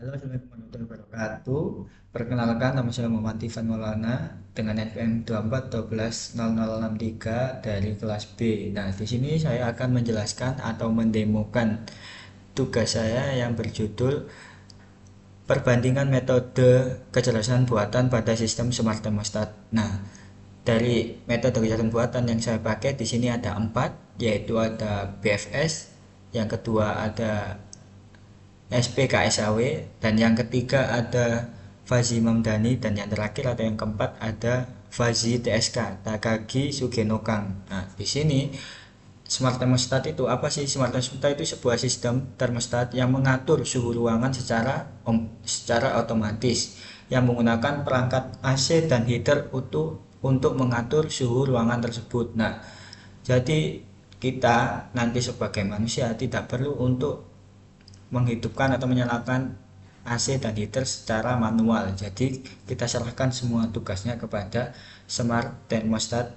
Halo, Assalamualaikum warahmatullahi wabarakatuh. Perkenalkan, nama saya Muhammad Ifan Maulana dengan NPM 24 12063 dari kelas B. Nah, di sini saya akan menjelaskan atau mendemokan tugas saya yang berjudul perbandingan metode kecerdasan buatan pada sistem smart thermostat. Nah, dari metode kecerdasan buatan yang saya pakai di sini ada 4, yaitu ada BFS, yang kedua ada SPKSAW, dan yang ketiga ada Fazi Mamdani, dan yang terakhir atau yang keempat ada Fazi TSK Takagi Sugenokang. Nah, di sini smart thermostat itu apa sih? Smart thermostat itu sebuah sistem termostat yang mengatur suhu ruangan secara otomatis, yang menggunakan perangkat AC dan heater untuk mengatur suhu ruangan tersebut. Nah, jadi kita nanti sebagai manusia tidak perlu untuk menghidupkan atau menyalakan AC dan heater secara manual. Jadi kita serahkan semua tugasnya kepada smart thermostat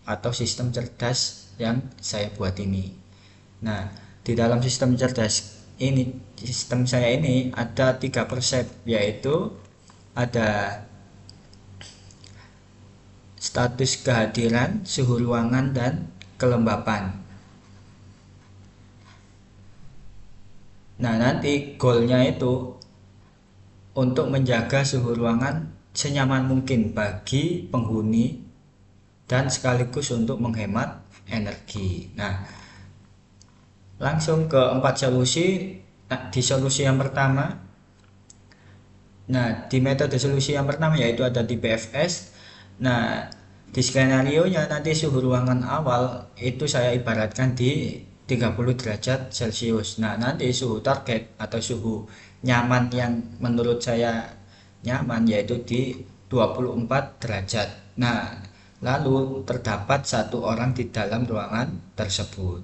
atau sistem cerdas yang saya buat ini. Nah, di dalam sistem saya ini ada 3 persep, yaitu ada status kehadiran, suhu ruangan, dan kelembapan. Nah, nanti goalnya itu untuk menjaga suhu ruangan senyaman mungkin bagi penghuni dan sekaligus untuk menghemat energi. Nah, langsung ke 4 solusi. Nah, di solusi yang pertama, di metode solusi yang pertama yaitu ada di BFS. Nah, di skenario nya nanti suhu ruangan awal itu saya ibaratkan di 30 derajat Celcius. Nah, nanti suhu target atau suhu nyaman yang menurut saya nyaman yaitu di 24 derajat. Nah, lalu terdapat satu orang di dalam ruangan tersebut.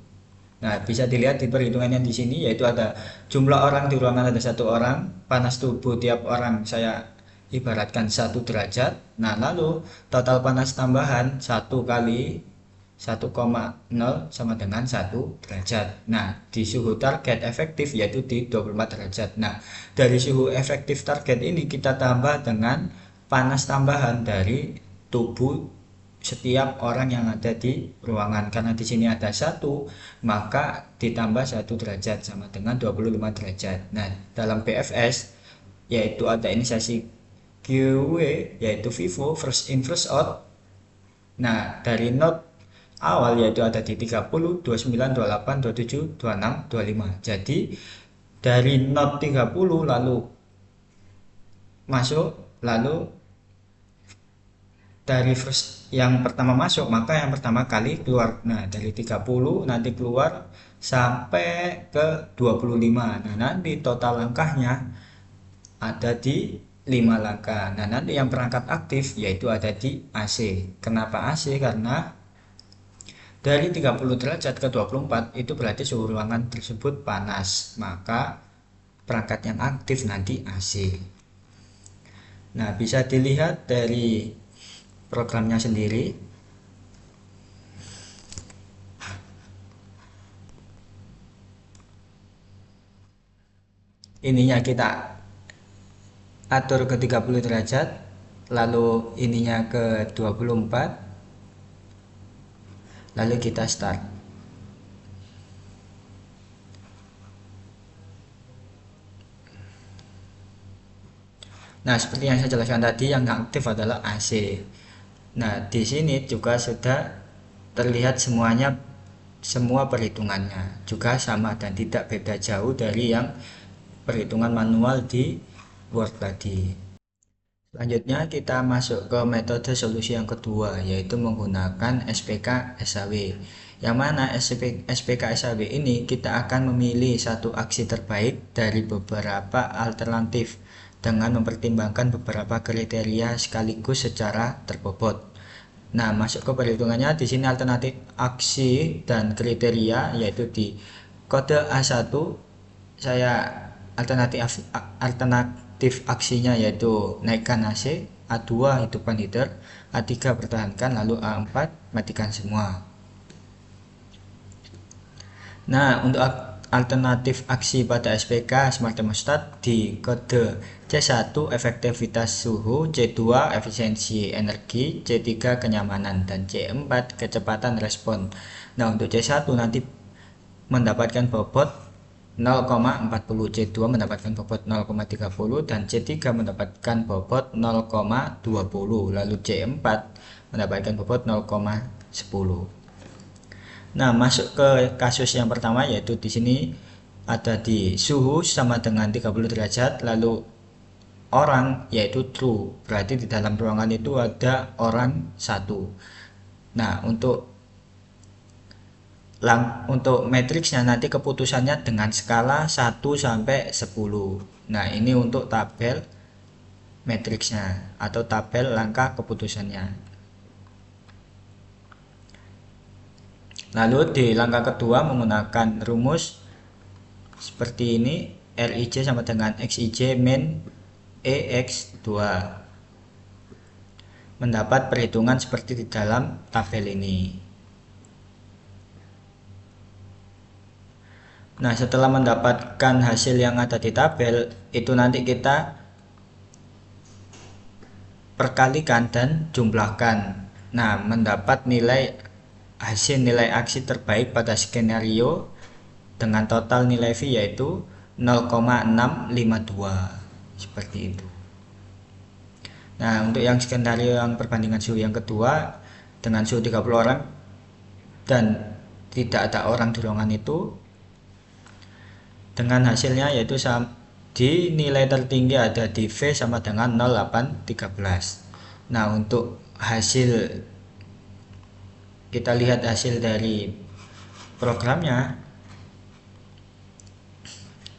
Nah, bisa dilihat di perhitungannya di sini, yaitu ada jumlah orang di ruangan ada satu orang, panas tubuh tiap orang saya ibaratkan 1 derajat. Nah, lalu total panas tambahan 1 kali 1,0 sama dengan 1 derajat. Nah, di suhu target efektif yaitu di 24 derajat. Nah, dari suhu efektif target ini kita tambah dengan panas tambahan dari tubuh setiap orang yang ada di ruangan. Karena di sini ada 1, maka ditambah 1 derajat sama dengan 25 derajat. Nah, dalam BFS yaitu ada inisiasi QW, yaitu FIFO, first in first out. Nah, dari node awal yaitu ada di 30, 29, 28, 27, 26, 25. Jadi dari node 30 lalu masuk, lalu dari first yang pertama masuk maka yang pertama kali keluar. Nah, dari 30 nanti keluar sampai ke 25. Nah, nanti total langkahnya ada di 5 langkah. Nah, nanti yang perangkat aktif yaitu ada di AC. Kenapa AC? Karena dari 30 derajat ke 24 itu berarti suhu ruangan tersebut panas, maka perangkat yang aktif nanti AC. Nah, bisa dilihat dari programnya sendiri. Ininya kita atur ke 30 derajat, lalu ininya ke 24, lalu kita start. Nah, seperti yang saya jelaskan tadi, yang aktif adalah AC. Nah, di sini juga sudah terlihat semuanya, semua perhitungannya juga sama dan tidak beda jauh dari yang perhitungan manual di Word tadi. Selanjutnya kita masuk ke metode solusi yang kedua, yaitu menggunakan SPK SAW. Yang mana SPK SAW ini kita akan memilih satu aksi terbaik dari beberapa alternatif dengan mempertimbangkan beberapa kriteria sekaligus secara terbobot. Nah, masuk ke perhitungannya di sini alternatif aksi dan kriteria yaitu di kode A1 saya alternatif aksinya yaitu naikkan AC, A2 hidupkan heater, A3 pertahankan, lalu A4 matikan semua. Nah, untuk alternatif aksi pada SPK Smart Thermostat di kode C1 efektivitas suhu, C2 efisiensi energi, C3 kenyamanan, dan C4 kecepatan respon. Nah, untuk C1 nanti mendapatkan bobot 0,40, C2 mendapatkan bobot 0,30, dan C3 mendapatkan bobot 0,20, lalu C4 mendapatkan bobot 0,10. Nah, masuk ke kasus yang pertama, yaitu di sini ada di suhu sama dengan 30 derajat, lalu orang yaitu true, berarti di dalam ruangan itu ada orang satu. Nah, untuk matriksnya nanti keputusannya dengan skala 1 sampai 10. Nah, ini untuk tabel matriksnya atau tabel langkah keputusannya. Lalu di langkah kedua menggunakan rumus seperti ini, Rij sama dengan Xij min EX2. Mendapat perhitungan seperti di dalam tabel ini. Nah, setelah mendapatkan hasil yang ada di tabel, itu nanti kita perkalikan dan jumlahkan. Nah, mendapat hasil nilai aksi terbaik pada skenario dengan total nilai V yaitu 0,652. Seperti itu. Nah, untuk yang skenario yang perbandingan suhu yang kedua dengan suhu 30 orang dan tidak ada orang di ruangan itu, dengan hasilnya yaitu di nilai tertinggi ada di V sama dengan 0,813. Nah, untuk hasil, kita lihat hasil dari programnya.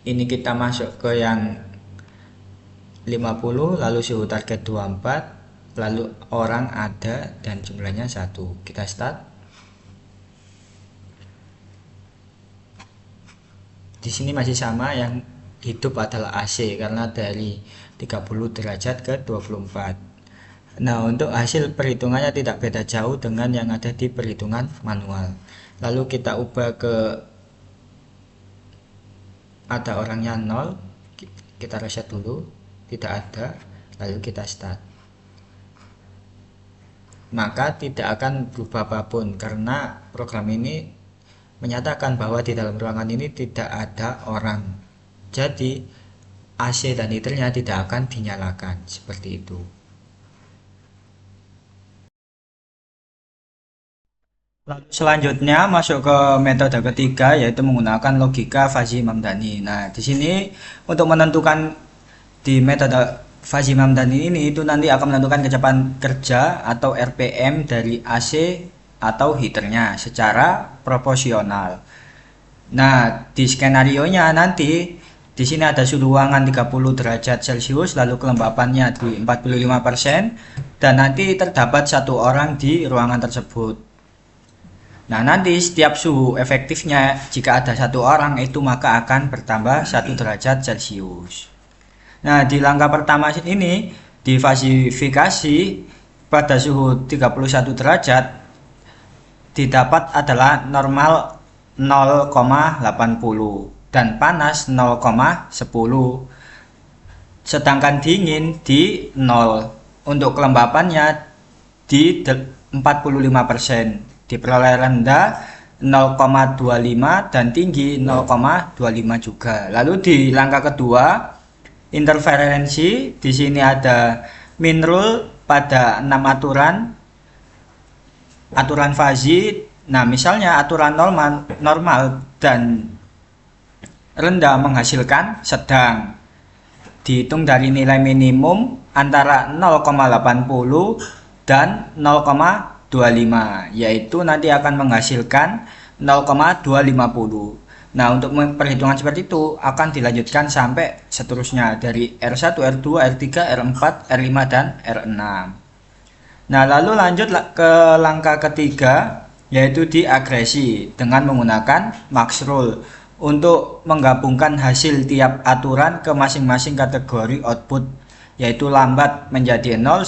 Ini kita masuk ke yang 50, lalu suhu target 24, lalu orang ada dan jumlahnya 1. Kita start. Di sini masih sama, yang hidup adalah AC karena dari 30 derajat ke 24. Nah, untuk hasil perhitungannya tidak beda jauh dengan yang ada di perhitungan manual. Lalu kita ubah ke ada orangnya 0, kita reset dulu, tidak ada, lalu kita start. Maka tidak akan berubah apapun karena program ini menyatakan bahwa di dalam ruangan ini tidak ada orang. Jadi AC dan heaternya tidak akan dinyalakan, seperti itu. Lalu selanjutnya masuk ke metode ketiga, yaitu menggunakan logika Fuzzy-Mamdani. Nah, di sini untuk menentukan di metode Fuzzy-Mamdani ini itu nanti akan menentukan kecepatan kerja atau RPM dari AC atau heaternya secara proporsional. Nah, di skenario-nya nanti di sini ada suhu ruangan 30 derajat Celcius, lalu kelembapannya di 45%, dan nanti terdapat satu orang di ruangan tersebut. Nah, nanti setiap suhu efektifnya jika ada satu orang itu maka akan bertambah 1 derajat Celcius. Nah, di langkah pertama ini diversifikasi pada suhu 31 derajat didapat adalah normal 0,80 dan panas 0,10, sedangkan dingin di 0. Untuk kelembapannya di 45%, diperoleh rendah 0,25 dan tinggi 0,25 juga. Lalu di langkah kedua interferensi, di sini ada min rule pada 6 aturan fuzzy. Nah, misalnya aturan normal dan rendah menghasilkan sedang, dihitung dari nilai minimum antara 0,80 dan 0,25, yaitu nanti akan menghasilkan 0,250. Nah, untuk perhitungan seperti itu akan dilanjutkan sampai seterusnya dari R1, R2, R3, R4, R5, dan R6. Nah, lalu lanjut ke langkah ketiga, yaitu diagresi dengan menggunakan max rule untuk menggabungkan hasil tiap aturan ke masing-masing kategori output, yaitu lambat menjadi 0,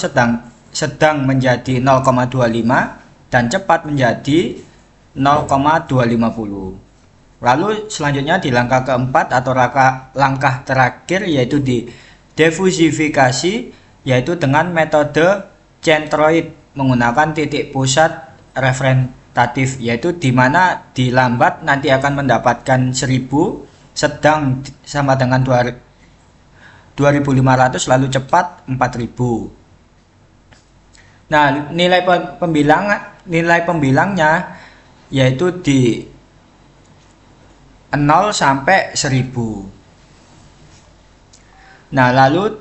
sedang menjadi 0,25, dan cepat menjadi 0,250. Lalu selanjutnya di langkah keempat atau langkah terakhir yaitu di difusifikasi, yaitu dengan metode centroid menggunakan titik pusat representatif, yaitu di mana di lambat nanti akan mendapatkan 1000, sedang sama dengan 2500, lalu cepat 4000. Nah, nilai pembilangnya yaitu di 0 sampai 1000. Nah, lalu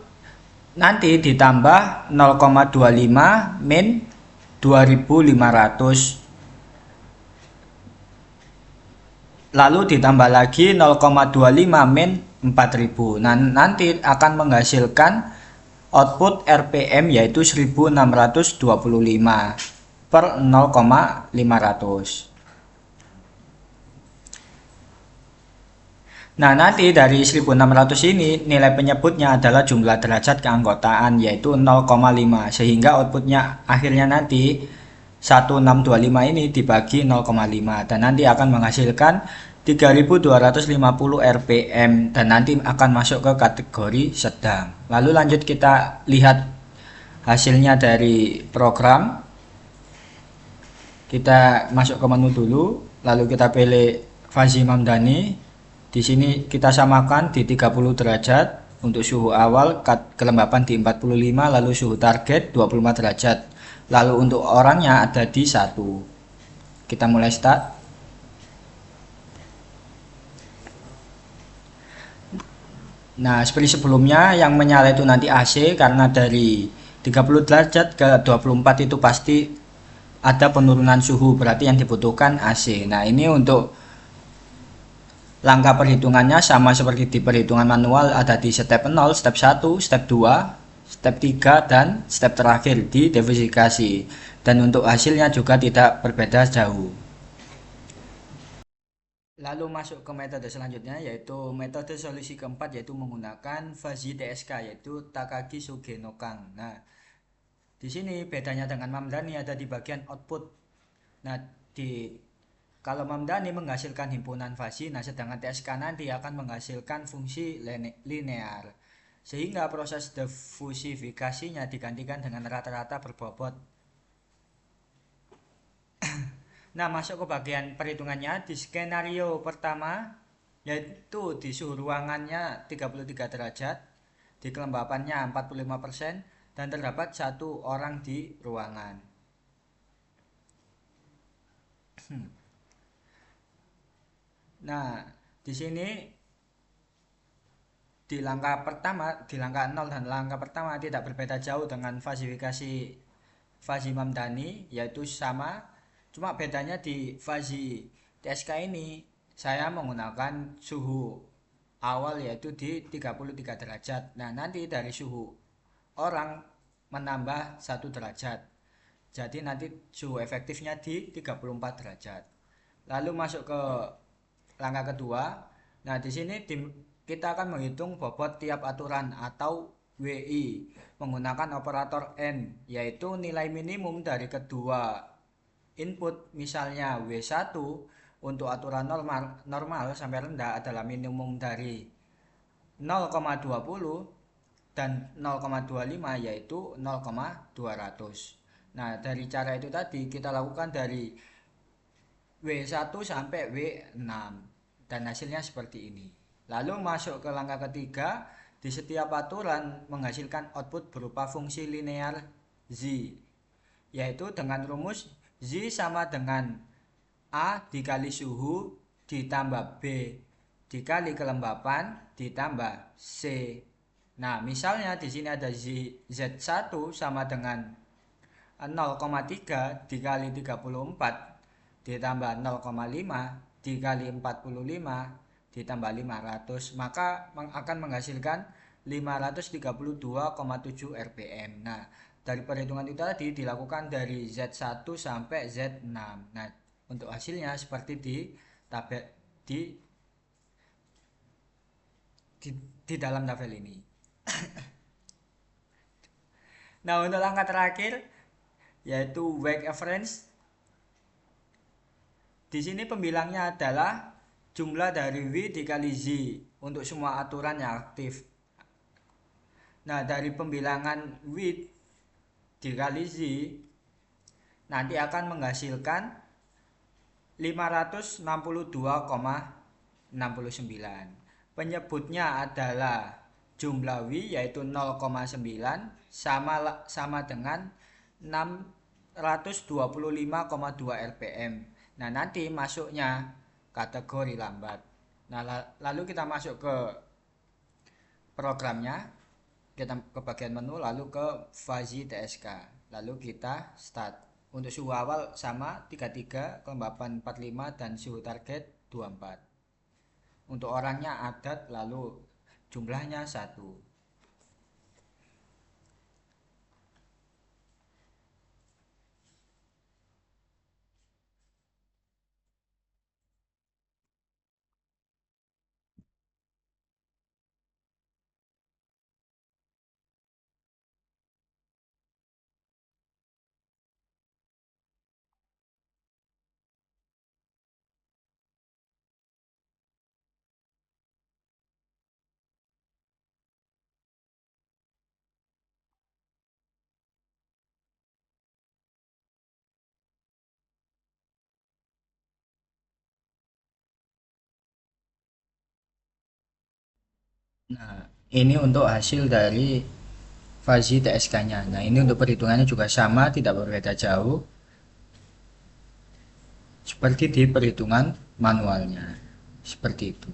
nanti ditambah 0,25 min 2500. Lalu ditambah lagi 0,25 min 4000. Nah, nanti akan menghasilkan output RPM yaitu 1625 per 0,500. Nah, nanti dari 1600 ini nilai penyebutnya adalah jumlah derajat keanggotaan yaitu 0,5, sehingga outputnya akhirnya nanti 1625 ini dibagi 0,5 dan nanti akan menghasilkan 3250 RPM dan nanti akan masuk ke kategori sedang. Lalu lanjut kita lihat hasilnya dari program. Kita masuk ke menu dulu, lalu kita pilih Fuzzy Mamdani. Di sini kita samakan di 30 derajat untuk suhu awal, kelembapan di 45, lalu suhu target 25 derajat. Lalu untuk orangnya ada di 1. Kita mulai start. Nah, seperti sebelumnya yang menyala itu nanti AC, karena dari 30 derajat ke 24 itu pasti ada penurunan suhu, berarti yang dibutuhkan AC. Nah, ini untuk langkah perhitungannya sama seperti di perhitungan manual, ada di step 0, step 1, step 2, step 3, dan step terakhir di diversifikasi. Dan untuk hasilnya juga tidak berbeda jauh. Lalu masuk ke metode selanjutnya, yaitu metode solusi keempat, yaitu menggunakan Fuzzy TSK, yaitu Takagi Sugenokan. Nah, di sini bedanya dengan Mamdani ada di bagian output. Nah, kalau Mamdani menghasilkan himpunan fuzzy, nah sedangkan TSK nanti akan menghasilkan fungsi linear. Sehingga proses difusifikasinya digantikan dengan rata-rata berbobot. Nah, masuk ke bagian perhitungannya di skenario pertama, yaitu di suhu ruangannya 33 derajat, di kelembapannya 45%, dan terdapat 1 orang di ruangan. Nah, di sini di langkah 0 dan langkah pertama tidak berbeda jauh dengan fasifikasi Fuzzy Mamdani, yaitu sama, cuma bedanya di Fuzzy TSK ini saya menggunakan suhu awal yaitu di 33 derajat. Nah, nanti dari suhu orang menambah 1 derajat, jadi nanti suhu efektifnya di 34 derajat. Lalu masuk ke langkah kedua. Nah, di sini kita akan menghitung bobot tiap aturan atau WI menggunakan operator N, yaitu nilai minimum dari kedua input. Misalnya W1 untuk aturan normal sampai rendah adalah minimum dari 0,20 dan 0,25 yaitu 0,200. Nah, dari cara itu tadi kita lakukan dari W1 sampai W6 dan hasilnya seperti ini. Lalu masuk ke langkah ketiga, di setiap aturan menghasilkan output berupa fungsi linear Z, yaitu dengan rumus Z sama dengan A dikali suhu ditambah B dikali kelembapan ditambah C. Nah, misalnya di sini ada Z1 sama dengan 0,3 dikali 34 ditambah 0,5 dikali 45 ditambah 500, maka akan menghasilkan 532,7 RPM. Nah, dari perhitungan itu tadi dilakukan dari Z1 sampai Z6. Nah, untuk hasilnya seperti di tabel di dalam tabel ini. Nah, untuk langkah terakhir yaitu wake average. Di sini pembilangnya adalah jumlah dari W dikali Z untuk semua aturan yang aktif. Nah, dari pembilangan W dikali Z nanti akan menghasilkan 562,69. Penyebutnya adalah jumlah W yaitu 0,9 sama dengan 625,2 rpm. Nah, nanti masuknya kategori lambat. Nah, lalu kita masuk ke programnya, kita ke bagian menu, lalu ke Fuzzy TSK, lalu kita start. Untuk suhu awal sama 33, kelembapan 45, dan suhu target 24. Untuk orangnya adat, lalu jumlahnya 1. Nah, ini untuk hasil dari Fuzzy TSK-nya. Nah, ini untuk perhitungannya juga sama, tidak berbeda jauh seperti di perhitungan manualnya. Seperti itu.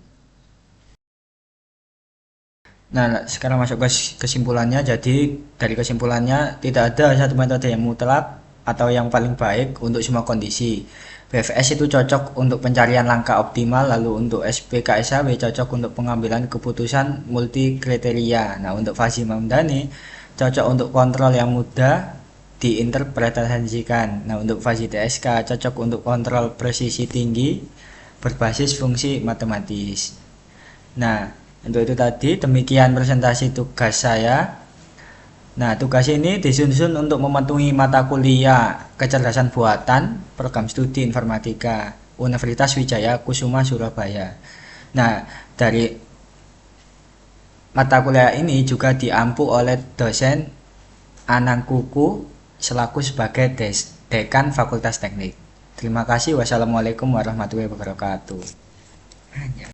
Nah, sekarang masuk ke kesimpulannya. Jadi, dari kesimpulannya tidak ada satu metode yang mutlak atau yang paling baik untuk semua kondisi. BFS itu cocok untuk pencarian langkah optimal, lalu untuk SPKSAW cocok untuk pengambilan keputusan multi kriteria. Nah, untuk Fuzzy Mamdani cocok untuk kontrol yang mudah diinterpretasikan. Nah, untuk Fuzzy TSK cocok untuk kontrol presisi tinggi berbasis fungsi matematis. Nah, untuk itu tadi demikian presentasi tugas saya. Nah, tugas ini disusun untuk memenuhi mata kuliah kecerdasan buatan program studi informatika Universitas Wijaya Kusuma Surabaya. Nah, dari mata kuliah ini juga diampu oleh dosen Anang Kuku selaku sebagai dekan Fakultas Teknik. Terima kasih. Wassalamualaikum warahmatullahi wabarakatuh.